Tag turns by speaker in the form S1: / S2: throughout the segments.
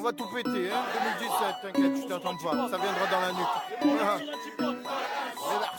S1: va tout péter, hein. 2017, t'inquiète, je t'attends pas, ça viendra dans la nuque.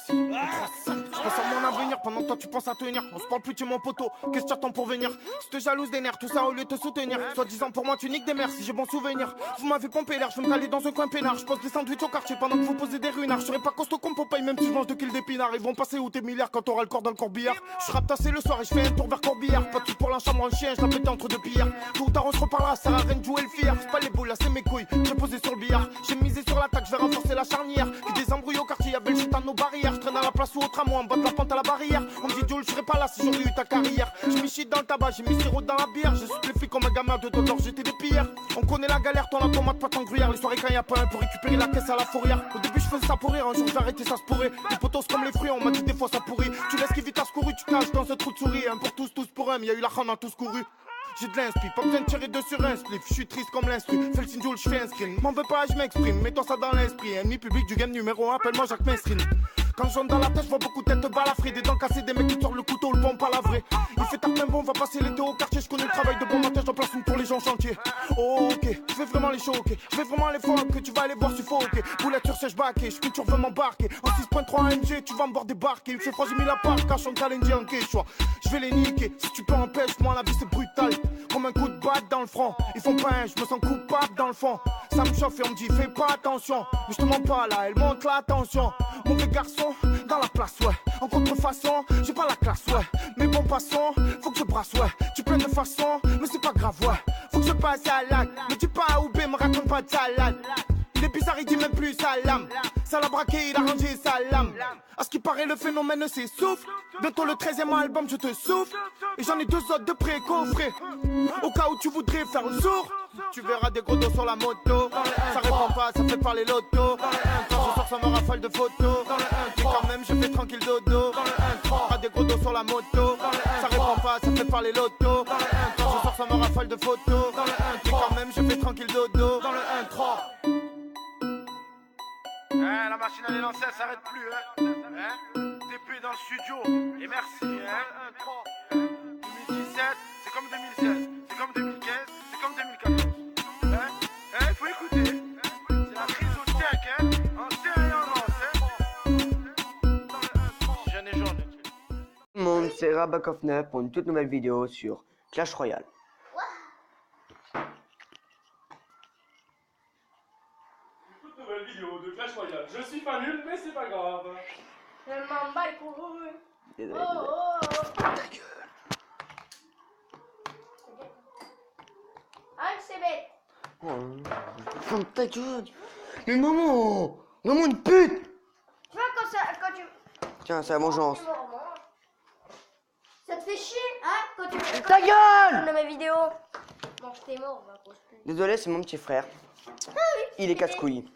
S1: Je pense à mon avenir pendant que toi tu penses à tenir. On se parle plus, tu es mon poteau. Qu'est-ce que tu attends pour venir? Je te jalouse des nerfs, tout ça au lieu de te soutenir. Soit disant pour moi, tu niques des mers si j'ai bon souvenir. Vous m'avez pompé l'air, je vais me caler dans un coin peinard. Je pose des sandwichs au quartier pendant que vous posez des runards. Je serai pas costaud comme Popeye, même si je mange de kills d'épinards. Ils vont passer où tes milliards quand t'auras le corps dans le corbillard. Je rappe tassé le soir et je fais un tour vers Corbillard. Pas tout pour l'enchambre en chien, je la pété entre deux pillards. Tout ou tard on se reparlera, ça sert à rien de jouer le fier. C'est pas les boules, là c'est mes couilles. J'ai posé sur le billard. J'ai misé sur l'attaque, je vais renforcer la charnière. Que des embrouilles au quartier, y'a belle shit à nos barrières. Je traîne à la place ou au tramway, en bas de la pente à la barrière. On me dit Joel, je serais pas là si j'aurais eu ta carrière. J'ai mis shit dans le tabac, j'ai mis sirop dans la bière. J'ai soufflé les filles comme un gamin de Dodor, j'étais des pires. On connaît la galère, toi la tomate, pas tant gruyère. Les soirées quand y'a pas un pour récupérer la caisse à la fourrière. Au début je faisais ça pour rire, un jour j'ai arrêté, ça se pourrait. Les potos comme les fruits, on m'a dit des fois ça pourrit. Tu laisses qui vite à secouru, tu caches dans ce trou de souris. Un pour tous, tous pour un, mais y'a eu la rame, on a tous couru. J'ai de l'inspi, pas besoin de tirer deux sur un spliff. Je suis triste comme l'instru, fais le signe Joel, je fais un screen. M'en veux pas, je m'exprime, mets-toi ça dans l'esprit. Ennemi public du game numéro 1, appelle-moi Jacques Messrine. Quand je rentre dans la tête, je vois beaucoup de têtes balafrées. Des dents cassées, des mecs qui sortent le couteau, le pompe à la vraie. Il fait tard, même bon, on va passer l'été au quartier. Je connais le travail de bon matin, j'en place une pour les gens chantiers. Oh, ok, je vais vraiment les choquer. Je vais vraiment les fois que tu vas aller voir suffoquer. Boulette sur sèche baquée, je tu veux m'embarquer. En 6.3 AMG, tu vas me voir débarquer. Il fait froid, j'ai mis la part, car je suis en calendrier en quechua. Je vais les niquer, si tu peux empêche-moi, la vie c'est brutal. Comme un coup de batte dans le front. Ils font pas un, je me sens coupable dans le fond. Ça me chauffe et on me dit fais pas attention. Mais je te mens pas là, elle monte la tension. Mauvais garçon, dans la place, ouais. En contrefaçon, j'ai pas la classe, ouais. Mais bon passons, faut que je brasse, ouais. Tu plein de façon, mais c'est pas grave, ouais. Faut que je passe à l'acte. Me dis pas à Oubé, me raconte pas de salade. Il est bizarre, il dit même plus salam. Ça l'a braqué, il a rangé sa lame. À ce qui paraît, le phénomène s'essouffle. Bientôt le 13e album, je te souffle. Et j'en ai deux autres de près coffrés. Au cas où tu voudrais faire le sourd, tu verras des gros dos sur la moto. Ça répond pas, ça fait parler l'auto. Quand je sors, ça me rafale de photos. Et quand même, je fais tranquille dodo. Tu verras des gros dos sur la moto. Ça répond pas, ça fait parler l'auto. Quand je sors, ça me rafale de photos. Et quand même, je fais tranquille dodo. Dans le 1-3. La machine à l'élancer, elle s'arrête plus, TP dans le studio, et merci, 2017, c'est comme 2016, c'est comme 2015, c'est comme 2014. Faut écouter. C'est la crise au steak, en stéréo en os, Jeune et jaune.
S2: Tout le monde, c'est Rabakov9 pour une toute nouvelle vidéo sur Clash Royale.
S3: Nouvelle vidéo de Clash Royale. Je suis pas nul, mais c'est pas grave.
S4: Je m'en bats les couilles.
S2: Désolé,
S4: Oh, oh, oh.
S2: ta gueule.
S4: Ah, c'est bête.
S2: Ferme ta gueule. Mais maman, vraiment une pute.
S4: Tu vois quand tu...
S2: Tiens, c'est la vengeance.
S4: T'es mort, moi. Ça te fait chier, hein, quand tu...
S2: Ta gueule.
S4: de mes vidéos. Bon, t'es mort, va poster.
S2: Désolé, c'est mon petit frère.
S4: Ah oui.
S2: Il est casse-couille.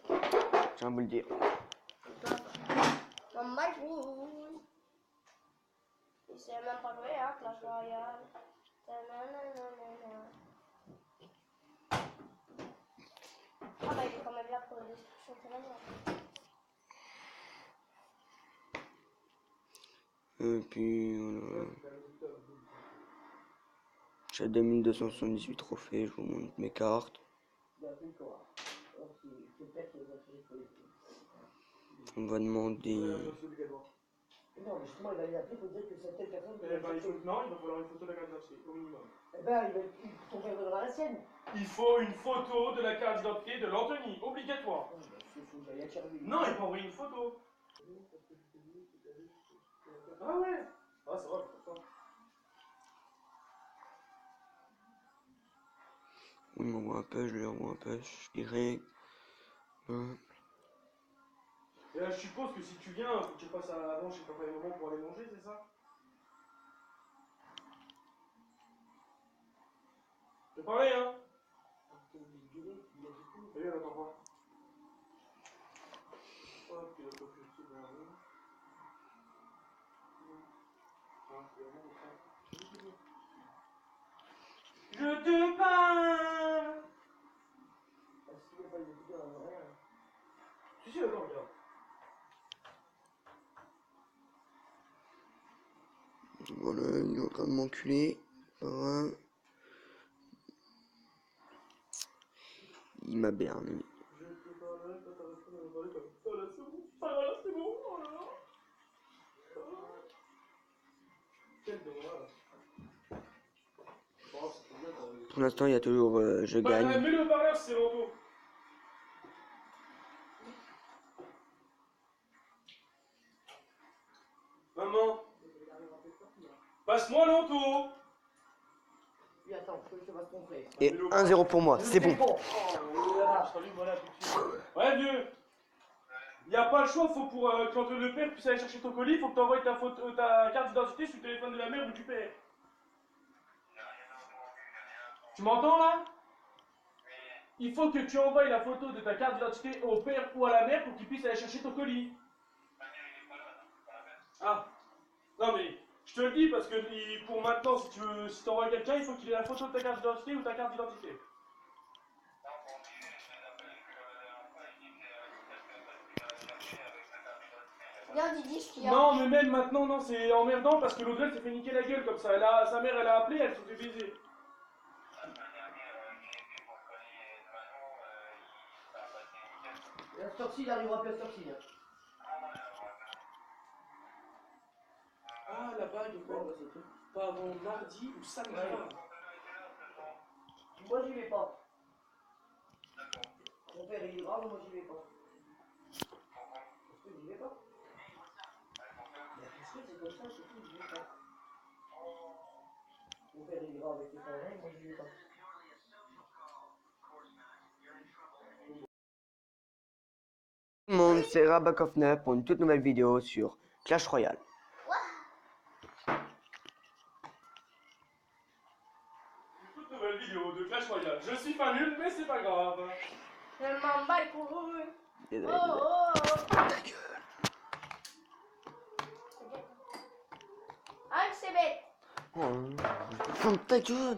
S2: Je viens de vous le dire.
S4: Je m'en bats les couilles. Il sait même pas jouer, hein, Clash Royale. Ah bah il est quand même là pour la destruction, c'est la mort.
S2: Et puis voilà. J'ai 2278 trophées, je vous montre mes cartes. On va demander.
S5: Non, mais justement, il va les appeler pour dire que c'est telle personne.
S3: Non, il va falloir une photo de la carte d'identité, au minimum.
S5: Eh ben, ton père donnera la sienne.
S3: Il faut une photo de la carte d'identité de l'Anthony, obligatoire.
S5: Il faut que j'aille à Cherbourg.
S3: Non, il faut envoyer une photo. Ah ouais. Ah, c'est vrai, c'est ça.
S2: Il m'envoie un peu, je lui envoie un peu, je dirais.
S3: Et là, je suppose que si tu viens, faut que tu passes à la manche et t'as pas les moments pour aller manger, c'est ça? C'est pareil, hein? Salut, on attend pas. Hop, il a pas fait le truc dans la rue. Je te parle!
S5: Est-ce qu'il n'y a pas les écouteurs dans l'oreille?
S3: Si, attends, regarde.
S2: Voilà, il est en train de m'enculer. Voilà. Il m'a berné.
S3: Je te parlerai quand t'as répondu à me parler comme ça, là c'est bon. Ah là c'est bon, oh là là. Quel dommage. Bon, c'est bien,
S2: Pour l'instant, il y a toujours je gagne.
S3: mets le haut-parleur si c'est l'auto. Maman, passe-moi l'auto.
S5: Puis attends, faut que je te fasse montrer.
S2: Et 1-0 pour moi, c'est bon.
S3: Ouais vieux. Y a pas le choix, faut pour quand le père puisse aller chercher ton colis, faut que t'envoies ta photo, ta carte d'identité sur le téléphone de la mère ou du père. Tu m'entends là? Il faut que tu envoies la photo de ta carte d'identité au père ou à la mère pour qu'il puisse aller chercher ton colis. Ah, non mais je te le dis parce que pour maintenant, si tu veux, si t'envoies quelqu'un, il faut qu'il ait la photo de ta carte d'identité ou ta carte d'identité.
S4: Regarde, il dit ce qu'il y a.
S3: Non, mais même maintenant, non, c'est emmerdant parce que l'autre elle s'est fait niquer la gueule comme ça. Sa mère, elle a appelé, elle s'est fait baiser.
S5: La sortie, il arrivera plus à sortir.
S3: Ah, la bague,
S5: Bon, bah c'est tout.
S3: pas avant mardi ou samedi.
S5: Moi j'y vais pas. Mon père il est grave, moi j'y vais pas. Parce que j'y vais pas. Mais parce que c'est comme ça, c'est tout, j'y vais pas. Mon père il est grave avec les parents, moi j'y vais pas.
S2: Tout le monde, c'est Rabakov9 pour une toute nouvelle vidéo sur Clash Royale.
S3: Toute nouvelle vidéo de Clash Royale. Je suis pas nul, mais c'est pas grave.
S4: Je m'en bats les couilles.
S2: Désolé,
S4: Oh,
S2: désolé.
S4: oh, oh.
S2: Ta gueule.
S4: Ah, c'est bête.
S2: Oh, ferme ta gueule.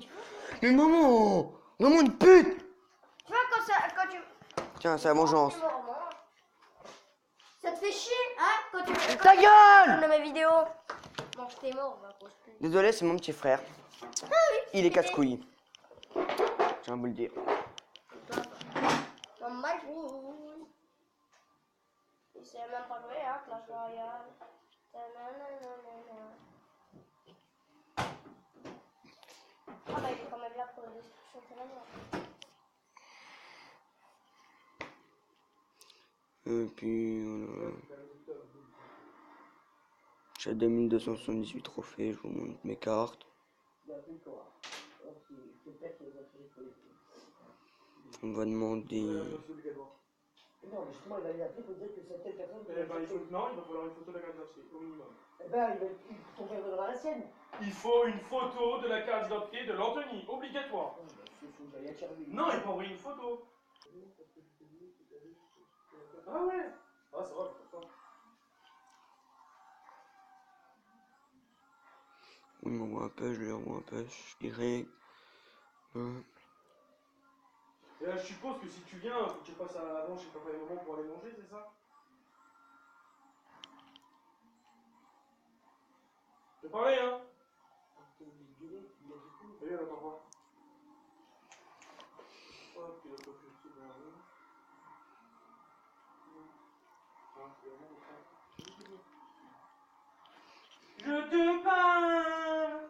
S2: Mais maman, maman une pute.
S4: Tu vois, quand tu.
S2: Tiens, c'est la vengeance.
S4: Tu me remontes. Ça te fait chier, hein, quand tu.
S2: Ta gueule.
S4: De mes vidéos. Bon, t'es mort, on va poster.
S2: Désolé, c'est mon petit frère. Il est casse-couille. Je viens de vous le dire.
S4: Je m'en bats les couilles. Il sait même pas jouer, hein, Clash Royale. Ta-na-na-na-na-na. Ah bah il est quand même là pour la destruction de la mort.
S2: Et puis voilà. J'ai 2278 trophées, je vous montre mes cartes.
S5: Il y a plus de quoi. C'est le père qui les a fait pour les filles.
S2: On va demander.
S5: Non, mais justement, il va les appeler pour dire que c'est telle personne qui
S3: Eh
S5: l'a
S3: ben,
S5: fait.
S3: non, il va falloir une photo de la carte d'identité, au minimum.
S5: Eh ben, ton père donnera la sienne.
S3: Il faut une photo de la carte d'identité de l'Anthony, obligatoire.
S5: Oh, bah, il faut que j'aille à Cherbourg.
S3: Non, il faut envoyer une photo. Ah ouais. Ah, ça va, je comprends.
S2: Il m'envoie un peu, je lui envoie un peu, je dirais.
S3: Et là, je suppose que si tu viens, faut que tu passes avant chez papa et maman pour aller manger, c'est ça? Je vais parler, hein? Et lui, elle attend pas. Hop, il a pas pu se faire. Je te parle!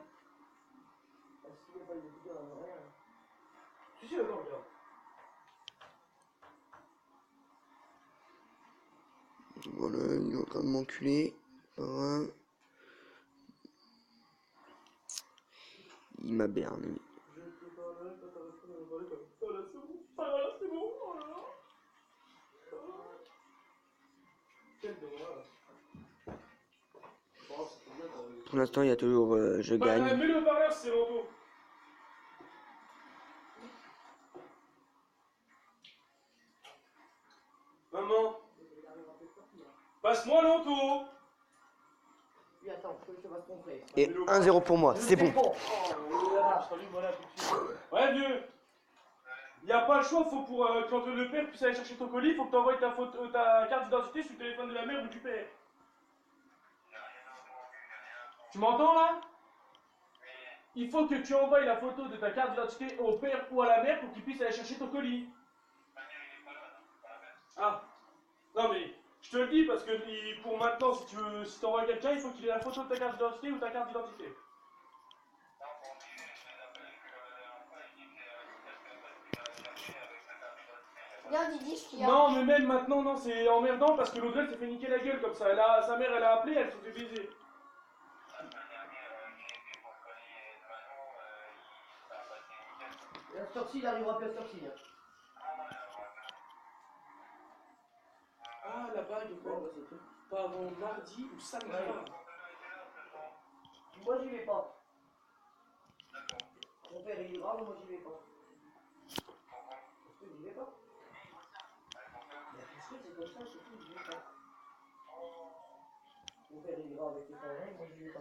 S5: Est-ce qu'il n'y a pas les écouteurs à l'oreille?
S3: Si, attends, regarde.
S2: Voilà, il est en train de m'enculer. Par un. Il m'a berné.
S3: Je te parlerai quand t'as répondu à me parler comme ça, là c'est bon. Ah là c'est bon, oh là là. Quel dommage. Bon, c'était bien,
S2: Pour l'instant, il y a toujours je gagne.
S3: mets le haut-parleur si c'est l'auto. Maman, passe-moi l'auto.
S5: Puis attends, faut que je te fasse montrer.
S2: Et 1-0 pour moi, c'est bon.
S3: Ouais vieux. Y a pas le choix, faut pour quand le père puisse aller chercher ton colis, faut que t'envoies ta photo, ta carte d'identité sur le téléphone de la mère ou du père. Tu m'entends là? Il faut que tu envoies la photo de ta carte d'identité au père ou à la mère pour qu'il puisse aller chercher ton colis. te le dis parce que pour maintenant, si tu veux, si t'envoies quelqu'un, il faut qu'il ait la photo de ta carte d'identité ou ta carte d'identité.
S4: Regarde, ils disent qu'il y a.
S3: Non, mais même maintenant, non, c'est emmerdant parce que l'autre elle s'est fait niquer la gueule comme ça. Sa mère, elle a appelé, elle s'est fait baiser.
S5: La sortie, il arrivera plus à sortir.
S3: Ah, la bague,
S5: Bon, bah, c'est tout.
S3: pas avant mardi ou samedi.
S5: Ouais. Moi, j'y vais pas. Mon père, il est grave, moi, j'y vais pas. Parce que j'y vais pas. Mais parce que c'est comme ça, c'est tout, j'y vais pas. Mon père, il est grave avec les parents, moi, j'y vais pas.